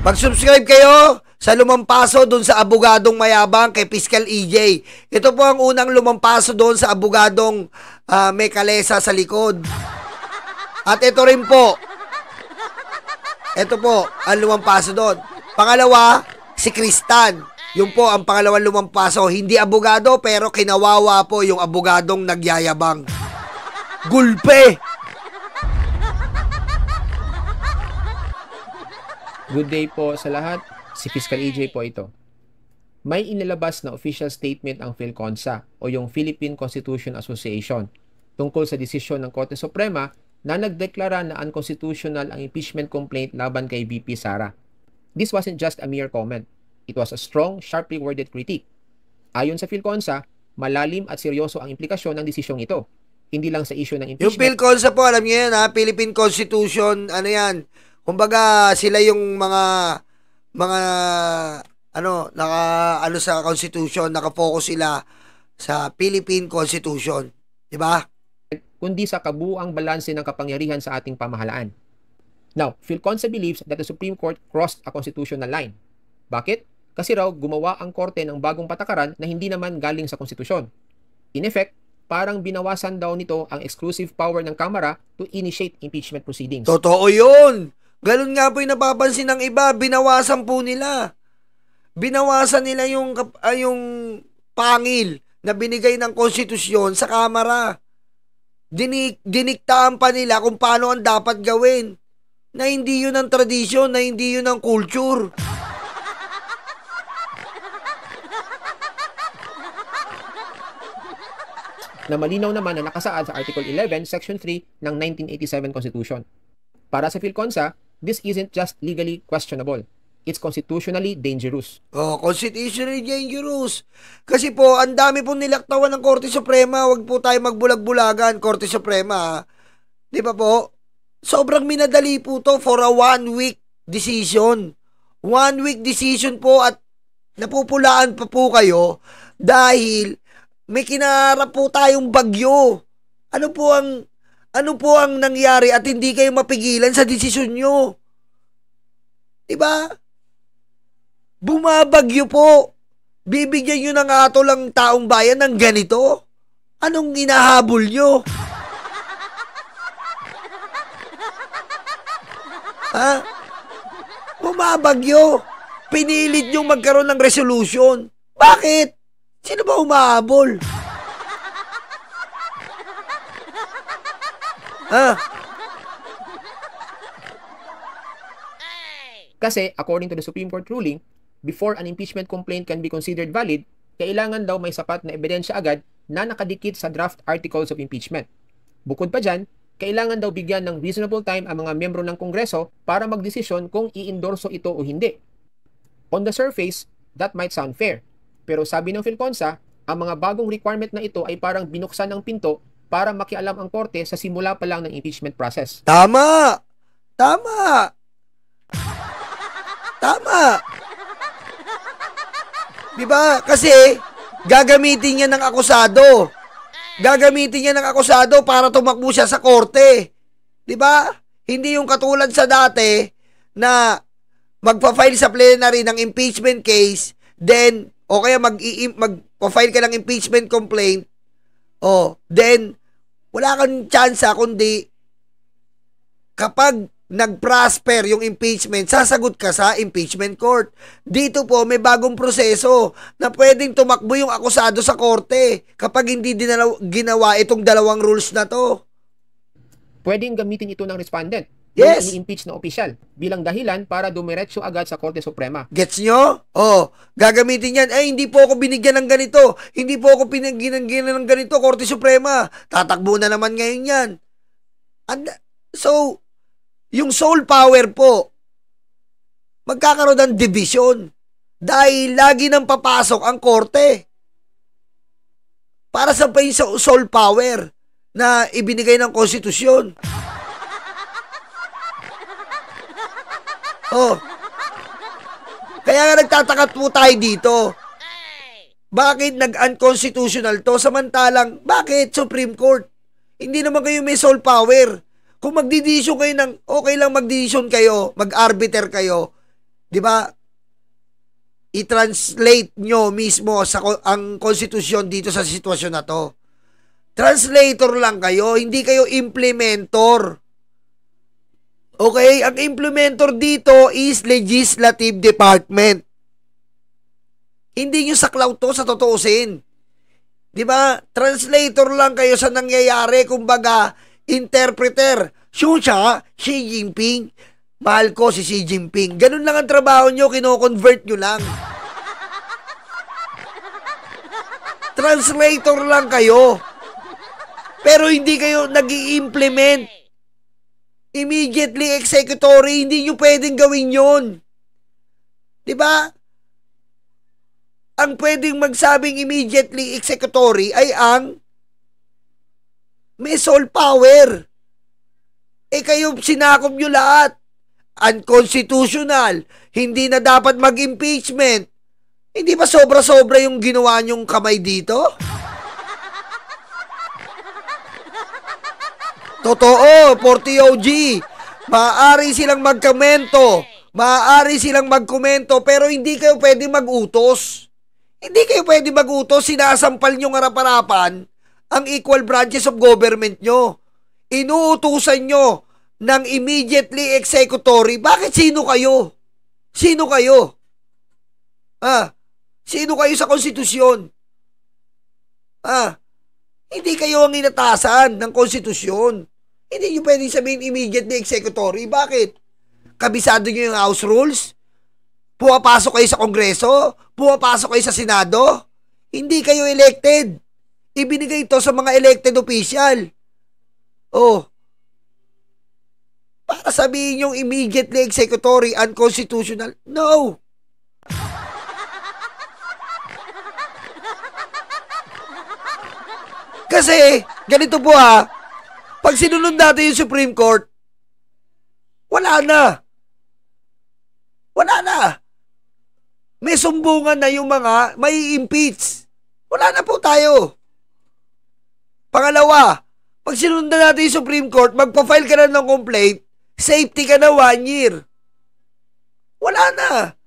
Mag-subscribe kayo sa lumampaso doon sa abogadong mayabang kay Fiscal EJ. Ito po ang unang lumampaso doon sa abogadong may kalesa sa likod. At ito rin po. Ito po ang lumampaso doon. Pangalawa, si Kristan. Yun po ang pangalawang lumampaso. Hindi abogado pero kinawawa po yung abogadong nagyayabang. Gulpe! Good day po sa lahat. Si Fiscal EJ po ito. May inilabas na official statement ang PhilConsa o yung Philippine Constitution Association tungkol sa desisyon ng Korte Suprema na nagdeklara na unconstitutional ang impeachment complaint laban kay VP Sara. This wasn't just a mere comment. It was a strong, sharply worded critique. Ayon sa PhilConsa, malalim at seryoso ang implikasyon ng desisyong ito. Hindi lang sa issue ng impeachment. Yung PhilConsa po, alam niyo yan ha, Philippine Constitution, ano yan, kumbaga sila yung mga sa Constitution, naka-focus sila sa Philippine Constitution, di ba? Kundi sa kabuuang balanse ng kapangyarihan sa ating pamahalaan. Now, PhilConsa believes that the Supreme Court crossed a constitutional line. Bakit? Kasi raw gumawa ang korte ng bagong patakaran na hindi naman galing sa konstitusyon. In effect, parang binawasan daw nito ang exclusive power ng Kamara to initiate impeachment proceedings. Totoo yun! Ganun nga po yung napapansin ng iba, binawasan po nila. Binawasan nila yung pangil na binigay ng konstitusyon sa Kamara. Diniktaan pa nila kung paano ang dapat gawin. Na hindi yun ang tradisyon, na hindi yun ang culture. Na malinaw naman na nakasaad sa Article 11, Section 3 ng 1987 Constitution. Para sa PhilConsa, this isn't just legally questionable. It's constitutionally dangerous. Oh, constitutionally dangerous. Kasi po, ang dami pong nilaktawan ng Korte Suprema. Huwag po tayo magbulag-bulagan, Korte Suprema. Di ba po? Sobrang minadali po to for a 1-week decision. 1-week decision po at napupulaan pa po kayo dahil may kinarap po tayong bagyo. Ano po ang nangyari at hindi kayo mapigilan sa desisyon nyo? Diba? Bumabagyo po. Bibigyan nyo ng atol ang taong bayan ng ganito? Anong inahabol nyo? Ha? Bumabagyo. Pinilit nyo magkaroon ng resolution. Bakit? Sino ba humahabol? Ha? Kasi, according to the Supreme Court ruling, before an impeachment complaint can be considered valid, kailangan daw may sapat na ebidensya agad na nakadikit sa draft articles of impeachment. Bukod pa dyan, kailangan daw bigyan ng reasonable time ang mga miyembro ng Kongreso para magdesisyon kung i-endorso ito o hindi. On the surface, that might sound fair. Pero sabi ng PhilConsa, ang mga bagong requirement na ito ay parang binuksan ng pinto para makialam ang korte sa simula pa lang ng impeachment process. Tama! Tama! Tama! Diba? Kasi, gagamitin niya ng akusado. Gagamitin niya ng akusado para tumakbo siya sa korte. Diba? Hindi yung katulad sa dati na magpa-file sa plenary ng impeachment case, then, o kaya magpa-file ka ng impeachment complaint, then, wala kang tsansa kundi kapag nag-prosper yung impeachment, sasagot ka sa impeachment court. Dito po, may bagong proseso na pwedeng tumakbo yung akusado sa korte kapag hindi ginawa itong dalawang rules na to. Pwedeng gamitin ito ng respondent. Yes. Yung ini-impeach na opisyal bilang dahilan para dumiretso agad sa Korte Suprema. Gets nyo? Gagamitin yan. Ay, hindi po ako binigyan ng ganito. Hindi po ako binigyan ng ganito, Korte Suprema. Tatakbo na naman ngayon yan. So, yung sole power po, magkakaroon ng division dahil lagi nang papasok ang korte. Para sa pa yung sole power na ibinigay ng konstitusyon. Kaya nga nagtatakat po tayo dito. Bakit nag-unconstitutional to? Samantalang, bakit Supreme Court? Hindi naman kayo may sole power. Kung magdidesisyon kayo okay lang magdesisyon kayo, mag-arbiter kayo, 'di ba? I-translate nyo mismo ang konstitusyon dito sa sitwasyon na to. Translator lang kayo, hindi kayo implementor. Okay? Ang implementor dito is Legislative Department. Hindi nyo saklaw to sa totoosin. Diba? Translator lang kayo sa nangyayari. Kumbaga, interpreter. Siya, Xi Jinping. Mahal ko si Xi Jinping. Ganun lang ang trabaho nyo, kino-convert nyo lang. Translator lang kayo. Pero hindi kayo nag-i-implement. Immediately executory, hindi nyo pwedeng gawin yun. Diba? Ang pwedeng magsabing immediately executory ay ang may sole power. Kayo sinakop nyo lahat. Unconstitutional. Hindi na dapat mag-impeachment. Hindi ba sobra-sobra yung ginawa nyong kamay dito? Totoo, 40OG. Maaari silang magkomento. Maaari silang magkomento, pero hindi kayo pwede mag-utos. Hindi kayo pwede mag-utos. Sinasampal nyo harap-harapan ang equal branches of government nyo. Inuutusan nyo ng immediately executory. Bakit sino kayo? Sino kayo? Sino kayo sa konstitusyon? Hindi kayo ang inatasan ng konstitusyon. Hindi nyo pwedeng sabihin immediately executory. Bakit? Kabisado nyo yung House Rules? Pumapasok kayo sa Kongreso? Pumapasok kayo sa Senado? Hindi kayo elected. Ibinigay ito sa mga elected official. Para sabihin yung immediately executory unconstitutional? No. Kasi, ganito po pag sinunod natin yung Supreme Court, wala na. Wala na. May sumbungan na yung mga may impeach. Wala na po tayo. Pangalawa, pag sinundan natin yung Supreme Court, magpa-file ka na ng complaint, safety ka na 1 year. Wala na.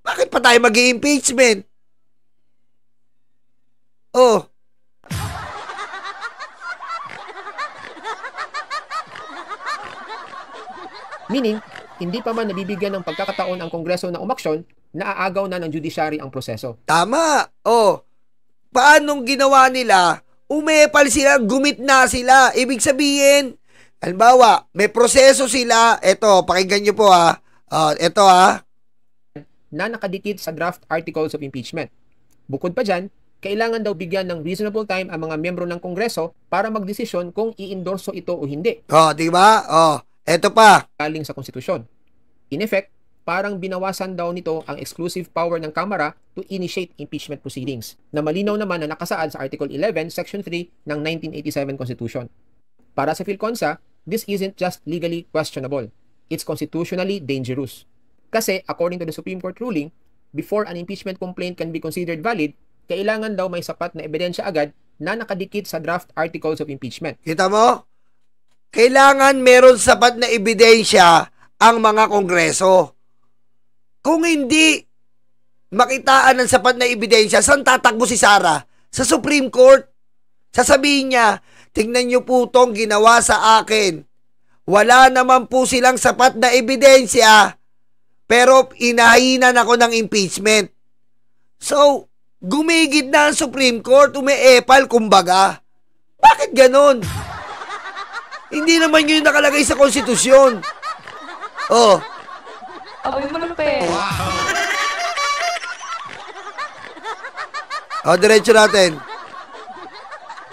Bakit pa tayo mag-i-impeachment? Meaning, hindi pa man nabibigyan ng pagkakataon ang Kongreso na umaksyon, naaagaw na ng judiciary ang proseso. Tama. Paanong ginawa nila? Umepal sila, gumit na sila. Ibig sabihin, halimbawa, may proseso sila. Eto, pakinggan nyo po Eto na nakadikit sa draft articles of impeachment. Bukod pa dyan, kailangan daw bigyan ng reasonable time ang mga miyembro ng Kongreso para magdesisyon kung i-endorso ito o hindi. Diba? Eto pa. Galing sa konstitusyon. In effect, parang binawasan daw nito ang exclusive power ng Kamara to initiate impeachment proceedings, na malinaw naman na nakasaad sa Article 11, Section 3 ng 1987 Constitution. Para sa PhilConsa, this isn't just legally questionable. It's constitutionally dangerous. Kasi, according to the Supreme Court ruling, before an impeachment complaint can be considered valid, kailangan daw may sapat na ebidensya agad na nakadikit sa draft articles of impeachment. Kita mo? Kailangan meron sapat na ebidensya ang mga Kongreso. Kung hindi makitaan ng sapat na ebidensya, saan tatakbo si Sara? Sa Supreme Court. Sasabihin niya, tingnan niyo po itong ginawa sa akin. Wala naman po silang sapat na ebidensya, pero inahinan ako ng impeachment. So, gumigid na ang Supreme Court, umeepal kumbaga. Bakit ganon? Hindi naman yun nakalagay sa konstitusyon. Aboy malupit. Diretso natin.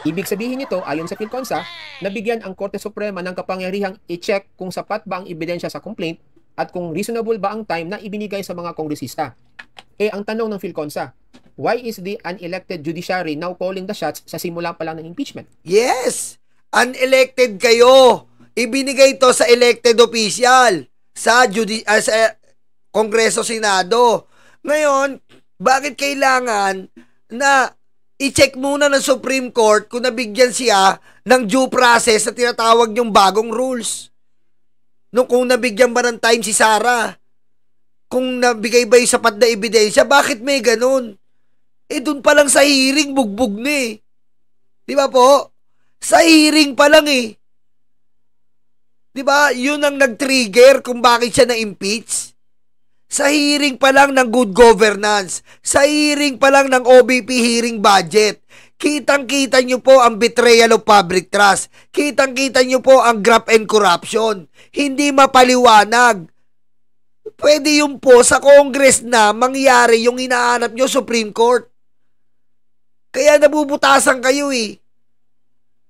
Ibig sabihin nito, ayon sa PhilConsa, nabigyan ang Korte Suprema ng kapangyarihang i-check kung sapat ba ang ebidensya sa complaint at kung reasonable ba ang time na ibinigay sa mga kongresista. Ang tanong ng PhilConsa, why is the unelected judiciary now calling the shots sa simula pa lang ng impeachment? Yes! Unelected kayo. Ibinigay ito sa elected official sa Kongreso, Senado. Ngayon, bakit kailangan na i-check muna ng Supreme Court kung nabigyan siya ng due process na tinatawag yung bagong rules? Kung nabigyan ba ng time si Sara? kung nabigay ba yung sapat na ebidensya, bakit may ganun? Dun pa lang sa hearing, bugbog na eh. Di ba po? Sa hearing pa lang eh. Di ba? Yun ang nag-trigger kung bakit siya na-impeach. Sa hearing pa lang ng good governance. Sa hearing pa lang ng OBP hearing budget. Kitang-kita nyo po ang betrayal of public trust. Kitang-kita nyo po ang graft and corruption. Hindi mapaliwanag. Pwede yun po sa Congress na mangyari yung hinahanap nyo Supreme Court. Kaya nabubutasan kayo eh.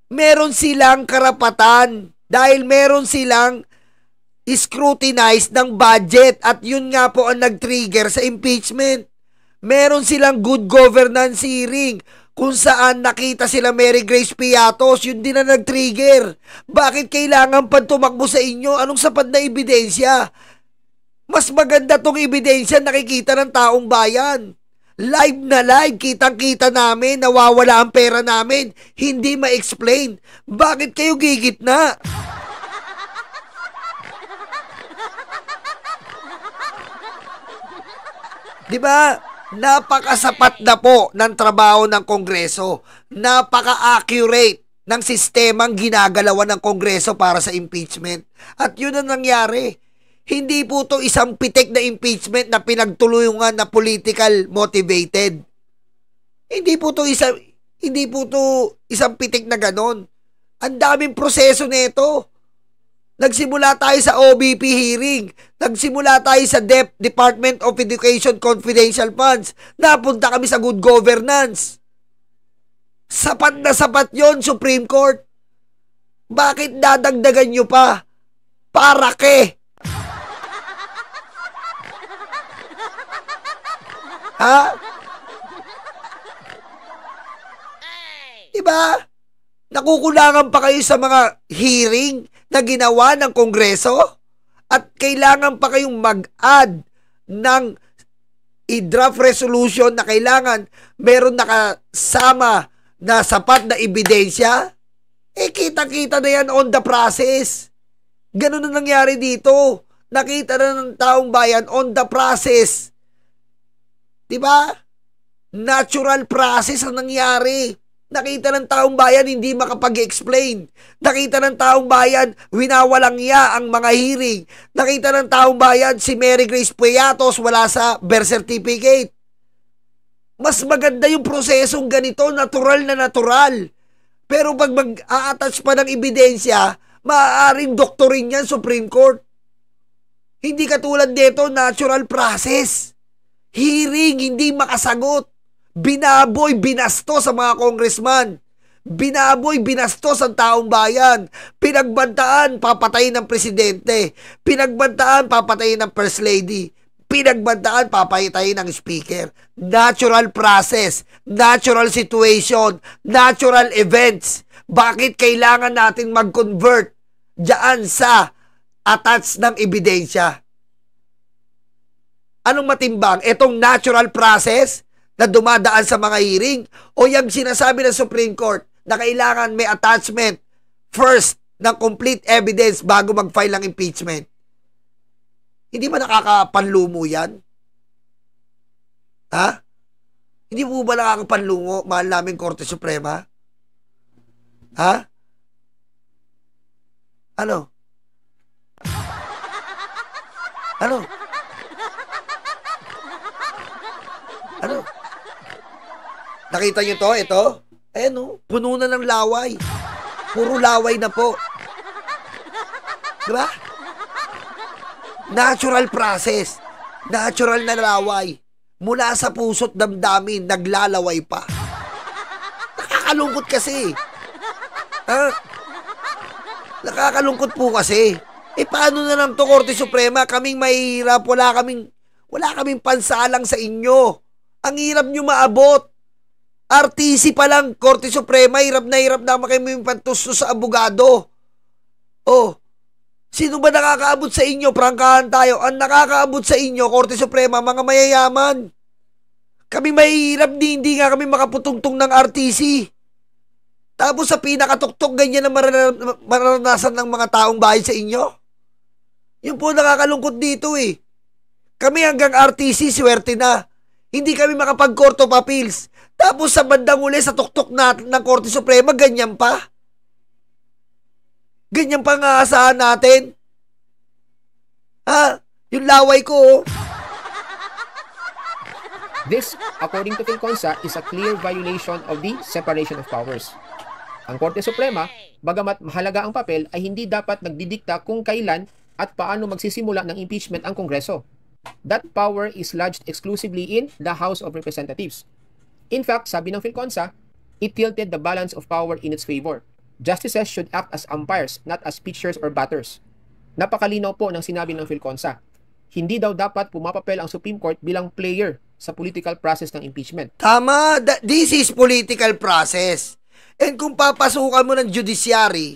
Meron silang karapatan dahil meron silang scrutinize ng budget at yun nga po ang nag-trigger sa impeachment. Meron silang good governance hearing kung saan nakita sila Mary Grace Piatos, yun din na nag-trigger. Bakit kailangan pa tumakbo sa inyo? Anong sapat na ebidensya? Mas maganda tong ebidensya nakikita ng taong bayan. Live na live, kitang-kita namin, nawawala ang pera namin, hindi ma-explain. Bakit kayo gigit na? Diba? Napakasapat na po ng trabaho ng Kongreso. Napaka-accurate ng sistemang ginagalawan ng Kongreso para sa impeachment. At yun ang nangyari. Hindi po to isang pitik na impeachment na pinagtulungan na political motivated. Hindi po to isang pitik na ganon. Ang daming proseso nito. Nagsimula tayo sa OBP hearing. Nagsimula tayo sa DEP, Department of Education Confidential Funds. Napunta kami sa good governance. Sapat na sapat yon Supreme Court. Bakit dadagdagan nyo pa? Para ke? Ha? Diba? Nakukulangan pa kayo sa mga hearing na ginawa ng Kongreso at kailangan pa kayong mag-add ng i-draft resolution na kailangan meron nakasama na sapat na ebidensya. Kitang-kita na yan on the process. Ganun na nangyari dito. Nakita na ng taong bayan on the process. Diba? Natural process ang nangyari. Nakita ng taong bayan hindi makapag-explain. Nakita ng taong bayan winawalang iya ang mga hearing. Nakita ng taong bayan si Mary Grace Piatos wala sa birth certificate. Mas maganda yung prosesong ganito, natural na natural. Pero pag mag-a-attach pa ng ebidensya, maaaring doktorin yan Supreme Court. Hindi katulad dito, natural process. Hearing, hindi makasagot. Binaboy, binastos sa mga congressman. Binaboy, binastos ang taong bayan. Pinagbantaan, papatayin ng presidente. Pinagbantaan, papatayin ng first lady. Pinagbantaan, papatayin ng speaker. Natural process, natural situation, natural events. Bakit kailangan natin mag-convert diyan sa attach ng ebidensya? Anong matimbang? Itong natural process na dumadaan sa mga hearing o yung sinasabi ng Supreme Court na kailangan may attachment first ng complete evidence bago mag-file ng impeachment? Hindi ba nakakapanlumo yan? Ha? Hindi mo ba nakakapanlumo, mahal namin Korte Suprema? Ha? Ano? Ano? Ano? Nakita nyo to? Ito? Ayan o. Puno na ng laway. Puro laway na po. Diba? Natural process. Natural na laway. Mula sa puso't damdamin, naglalaway pa. Nakakalungkot kasi. Ha? Nakakalungkot po kasi. Paano na lang to Korte Suprema? Kaming mahihirap. Wala kaming pansalang sa inyo. Ang hirap nyo maabot. RTC pa lang, Korte Suprema, hirap na kayo may pantusto sa abogado. Oh, sino ba nakakaabot sa inyo? Prangkahan tayo. Ang nakakaabot sa inyo, Korte Suprema, mga mayayaman. Kami mahihirap, hindi nga kami makaputungtong ng RTC. Tapos sa pinakatuktok, ganyan ang mararanasan ng mga taong bahay sa inyo. Yun po nakakalungkot dito eh. Kami hanggang RTC, swerte na. Hindi kami makapag-Court of Appeals. Tapos sa bandang uli, sa tuktok natin ng Korte Suprema, ganyan pa. Ganyan pa nga asahan natin. Ha? Yung laway ko, oh. This, according to Philconsa, is a clear violation of the separation of powers. Ang Korte Suprema, bagamat mahalaga ang papel, ay hindi dapat nagdidikta kung kailan at paano magsisimula ng impeachment ang Kongreso. That power is lodged exclusively in the House of Representatives. In fact, sabi ng Philconsa, it tilted the balance of power in its favor. Justices should act as umpires, not as pitchers or batters. Napakalinaw po ng sinabi ng Philconsa. Hindi daw dapat pumapapel ang Supreme Court bilang player sa political process ng impeachment. Tama, this is political process. And kung papasukan mo ng judiciary,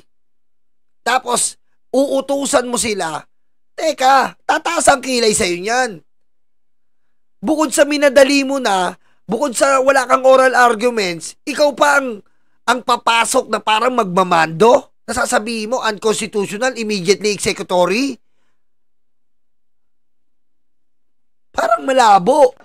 tapos uutusan mo sila, teka, tataas ang kilay sa'yo niyan. Bukod sa minadali mo na, bukod sa wala kang oral arguments, ikaw pa ang papasok na parang magmamando. Nasasabihin mo, unconstitutional, immediately executory. Parang malabo.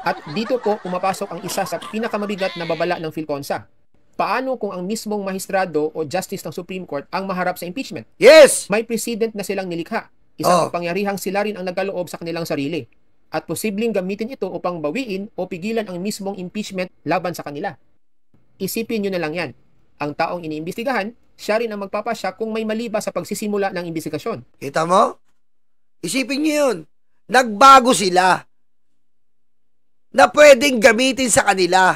At dito po pumapasok ang isa sa pinakamabigat na babala ng Philconsa. Paano kung ang mismong mahistrado o justice ng Supreme Court ang maharap sa impeachment? Yes! May precedent na silang nilikha. Isang kapangyarihang sila rin ang nagkaloob sa kanilang sarili. At posibleng gamitin ito upang bawiin o pigilan ang mismong impeachment laban sa kanila. Isipin nyo na lang yan. Ang taong iniimbestigahan, siya rin ang magpapasya kung may mali ba sa pagsisimula ng imbestigasyon. Kita mo? Isipin nyo yun. Nagbago sila. Na pwedeng gamitin sa kanila.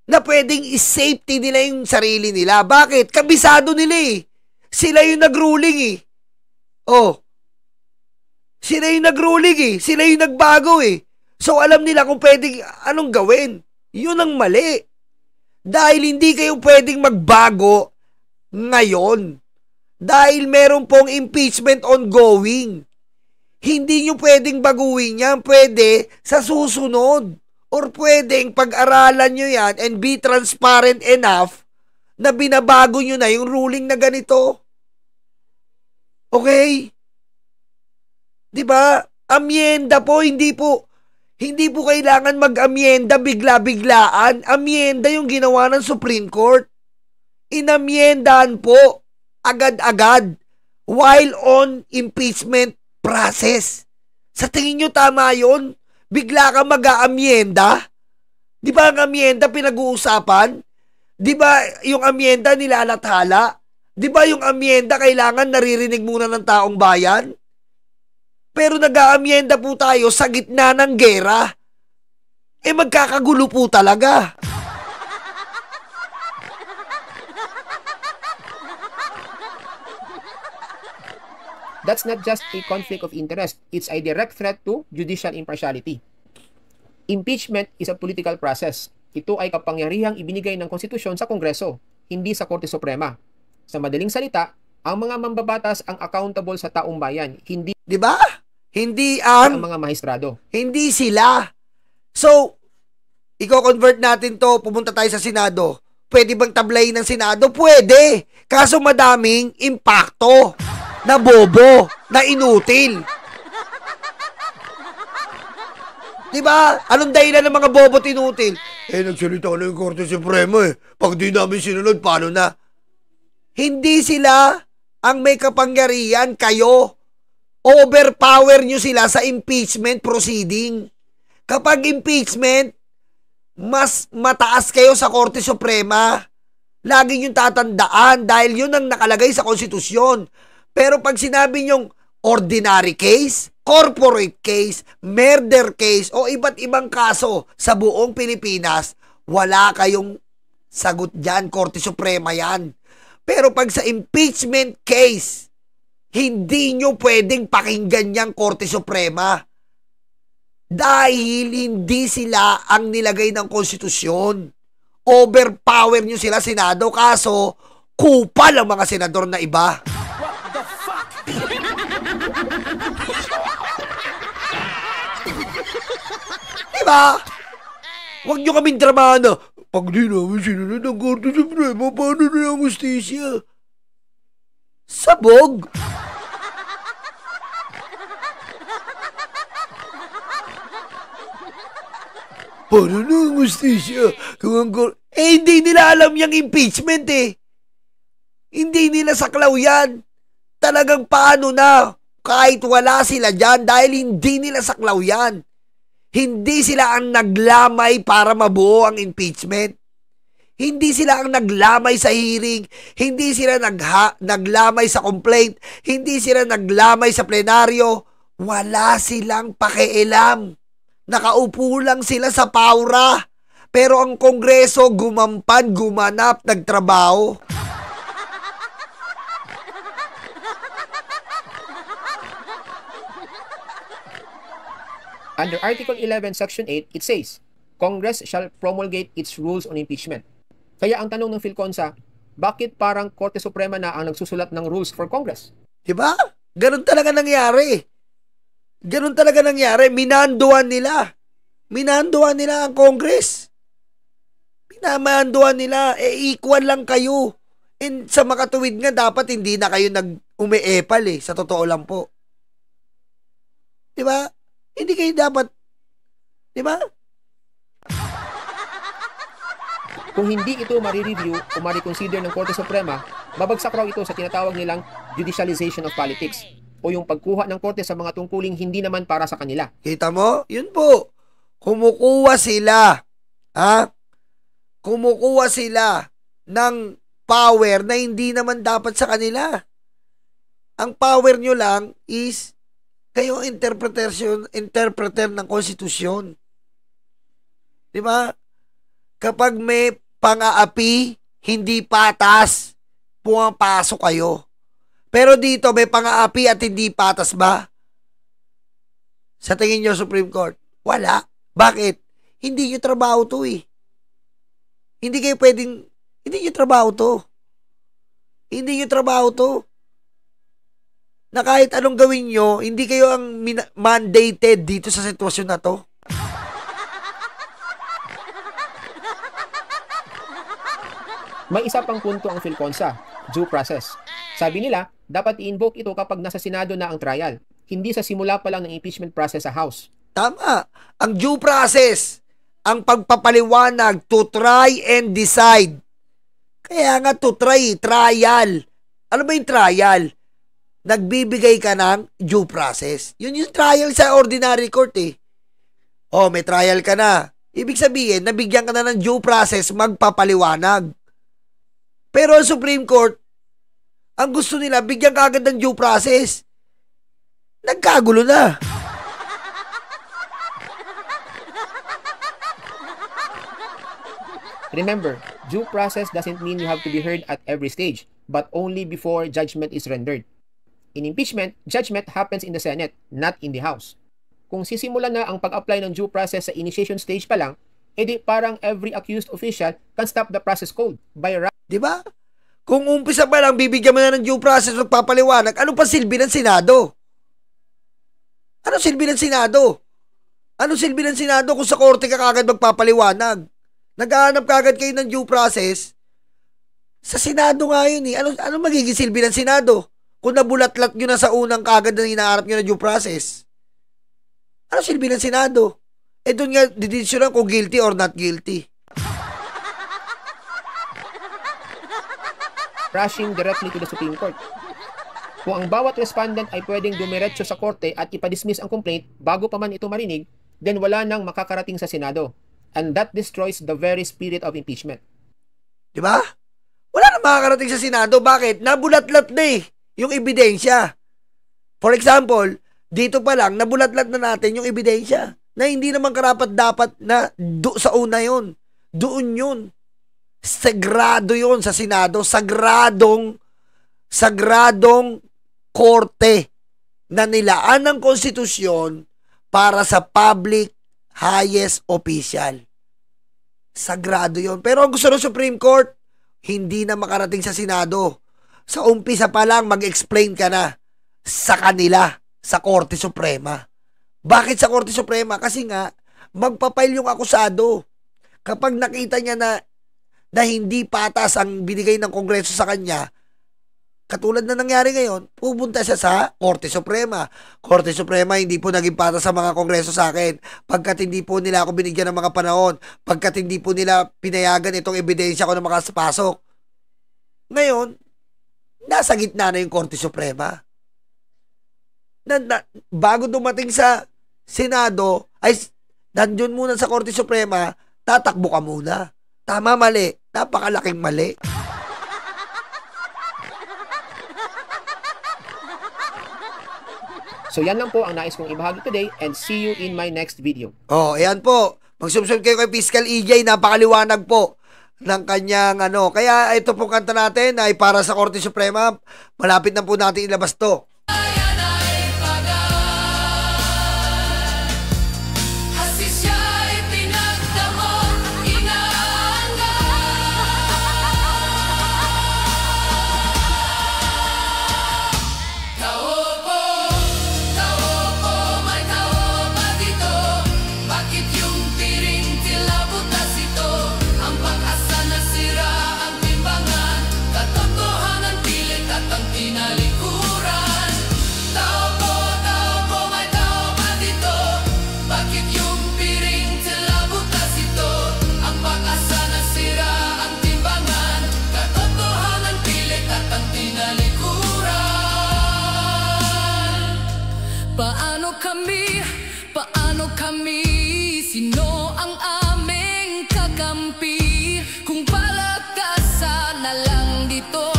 Na pwedeng is-safety nila yung sarili nila. Bakit? Kabisado nila eh. Sila yung nag-ruling eh. Oh. Sila yung nag-ruling eh. Sila yung nagbago eh. So alam nila kung pwedeng anong gawin. Yun ang mali. Dahil hindi kayo pwedeng magbago ngayon. Dahil meron pong impeachment ongoing. Hindi nyo pwedeng baguhin yan. Pwede sa susunod. Or pwedeng pag-aralan nyo yan and be transparent enough na binabago nyo na yung ruling na ganito. Okay? Diba? Amyenda po, hindi po kailangan mag-amyenda bigla-biglaan. Amyenda yung ginawa ng Supreme Court. Inamyendahan po agad-agad while on impeachment process. Sa tingin nyo tama yun? Bigla ka mag-aamyenda? Di ba ang amyenda pinag-uusapan? Di ba yung amyenda nilalathala? Di ba yung amyenda kailangan naririnig muna ng taong bayan? Pero nag-aamyenda po tayo sa gitna ng gera. Magkakagulo po talaga. That's not just a conflict of interest. It's a direct threat to judicial impartiality. Impeachment is a political process. Ito ay kapangyarihang ibinigay ng konstitusyon sa Kongreso, hindi sa Korte Suprema. Sa madaling salita, ang mga mambabatas ang accountable sa taong bayan, hindi, di ba? Hindi ang mga maestrado. Hindi sila. So, i-convert natin to, pumunta tayo sa Senado. Pwede bang tablayin ng Senado? Pwede. Kaso madaming impacto. Na bobo, na inutil. Diba? Anong dahilan ng mga bobo tinutil? Nagsalita na yung Korte Suprema eh. Pag di namin sinunod, paano na? Hindi sila ang may kapangyarihan, kayo. Overpower nyo sila sa impeachment proceeding. Kapag impeachment, mas mataas kayo sa Korte Suprema. Lagi nyo tatandaan dahil yun ang nakalagay sa konstitusyon. Pero pag sinabi nyong ordinary case, corporate case, murder case, o iba't ibang kaso sa buong Pilipinas, wala kayong sagot dyan, Korte Suprema yan. Pero pag sa impeachment case, hindi nyo pwedeng pakinggan yung Korte Suprema. Dahil hindi sila ang nilagay ng konstitusyon. Overpower nyo sila, Senado, kaso kupal ang mga senador na iba. Diba? Huwag nyo kaming dramahan na pag di namin sinunod ang Korte Suprema, paano na ang justisya? Sabog? Paano na ang hustisya? Hindi nila alam yung impeachment eh. Hindi nila saklaw yan. Talagang paano na? Kahit wala sila dyan dahil hindi nila saklaw yan. Hindi sila ang naglamay para mabuo ang impeachment. Hindi sila ang naglamay sa hearing. Hindi sila naglamay sa complaint. Hindi sila naglamay sa plenaryo. Wala silang pakialam. Nakaupo lang sila sa paura. Pero ang Kongreso gumampan, gumanap, nagtrabaho. Under Article 11, Section 8, it says, Congress shall promulgate its rules on impeachment. Kaya ang tanong ng PhilConsa, bakit parang Korte Suprema na ang nagsusulat ng rules for Congress? Diba? Ganun talaga nangyari. Ganun talaga nangyari. Minanduan nila. Minanduan nila ang Congress. Minamanduan nila. Equal lang kayo. And sa makatuwid nga, dapat hindi na kayo nag-umeepal sa totoo lang po. Diba? Hindi kayo dapat. Diba? Kung hindi ito marireview o mariconsider ng Korte Suprema, babagsak raw ito sa tinatawag nilang judicialization of politics o yung pagkuha ng Korte sa mga tungkuling hindi naman para sa kanila. Kita mo? Yun po. Kumukuha sila. Kumukuha sila ng power na hindi naman dapat sa kanila. Ang power nyo lang is kayo ang interpreter ng konstitusyon. Diba? Kapag may pang-aapi, hindi patas, pumapasok kayo. Pero dito, may pang-aapi at hindi patas ba? Sa tingin nyo, Supreme Court? Wala. Bakit? Hindi nyo trabaho to eh. Hindi kayo pwedeng, hindi nyo trabaho to. Hindi nyo trabaho to. Na kahit anong gawin nyo, hindi kayo ang mandated dito sa sitwasyon na to. May isa pang punto ang PhilConsa, due process. Sabi nila, dapat i-invoke ito kapag nasa Senado na ang trial, hindi sa simula pa lang ng impeachment process sa House. Tama. Ang due process, ang pagpapaliwanag to try and decide. Kaya nga to try, trial. Ano ba yung trial? Nagbibigay ka ng due process. Yun yung trial sa ordinary court eh. Oh, may trial ka na. Ibig sabihin, nabigyan ka na ng due process, magpapaliwanag. Pero ang Supreme Court, ang gusto nila, bigyan ka agad ng due process. Nagkagulo na. Remember, due process doesn't mean you have to be heard at every stage, but only before judgment is rendered. In impeachment, judgment happens in the Senate, not in the House. Kung sisimulan na ang pag-apply ng due process sa initiation stage pa lang, edi parang every accused official can stop the process cold by Diba? Kung umpisa pa lang, bibigyan mo na ng due process, magpapaliwanag, ano pa silbi ng Senado? Ano silbi ng Senado? Ano silbi ng Senado kung sa korte ka kagad magpapaliwanag? Naghahanap kagad kayo ng due process? Sa Senado nga yun eh. Ano magiging silbi ng Senado? Kung nabulatlat nyo na sa unang kagad na hinaharap nyo ng due process? Ano silbi ng Senado? Doon nga, didesisyonan kung guilty or not guilty. rushing directly to the Supreme Court. Kung ang bawat respondent ay pwedeng dumiretso sa korte at ipadismiss ang complaint bago pa man ito marinig, then wala nang makakarating sa Senado. And that destroys the very spirit of impeachment. Diba? Wala nang makakarating sa Senado. Bakit? Nabulatlat na yung ebidensya. For example, dito pa lang, nabulatlat na natin yung ebidensya na hindi naman karapat-dapat na sa una yun. Doon yun. Sagrado yun sa Senado. Sagradong korte na nilaan ng konstitusyon para sa public highest official. Sagrado yun. Pero ang gusto ng Supreme Court, hindi na makarating sa Senado. Sa umpisa pa lang, mag-explain ka na sa kanila, sa Korte Suprema. Bakit sa Korte Suprema? Kasi nga, magpapail yung akusado. Kapag nakita niya na hindi patas ang binigay ng Kongreso sa kanya, katulad na nangyari ngayon, pupunta siya sa Korte Suprema. Korte Suprema, hindi po naging para sa mga kongreso sa akin. Pagkat hindi po nila ako binigyan ng mga panahon. Pagkat hindi po nila pinayagan itong ebidensya ko na makapasok. Ngayon, nasa gitna na yung Korte Suprema. Bago dumating sa Senado, ay nandun muna sa Korte Suprema, tatakbo ka muna. Tama, mali. Napakalaking mali. So yan lang po ang nais kong ibahagi today and see you in my next video. Ayan po. Mag-subscribe kayo kay Fiscal EJ. Napakaliwanag po ng kanyang Kaya ito po kanta natin ay para sa Korte Suprema. Malapit na po natin ilabas to. Paano kami, sino ang aming kakampi? Kung palakasan na lang dito,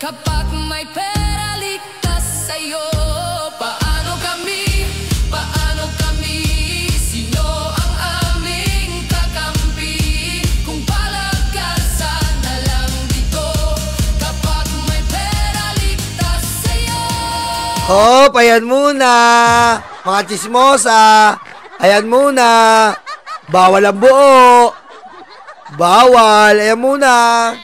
kapag may pera ligtas sa'yo. Paano kami, sino ang aming kakampi? Kung palakasan na lang dito, kapag may pera ligtas sa'yo. Hop, ayan muna. Mga chismosa, ayan muna. Bawal ang buo. Bawal, ayan muna.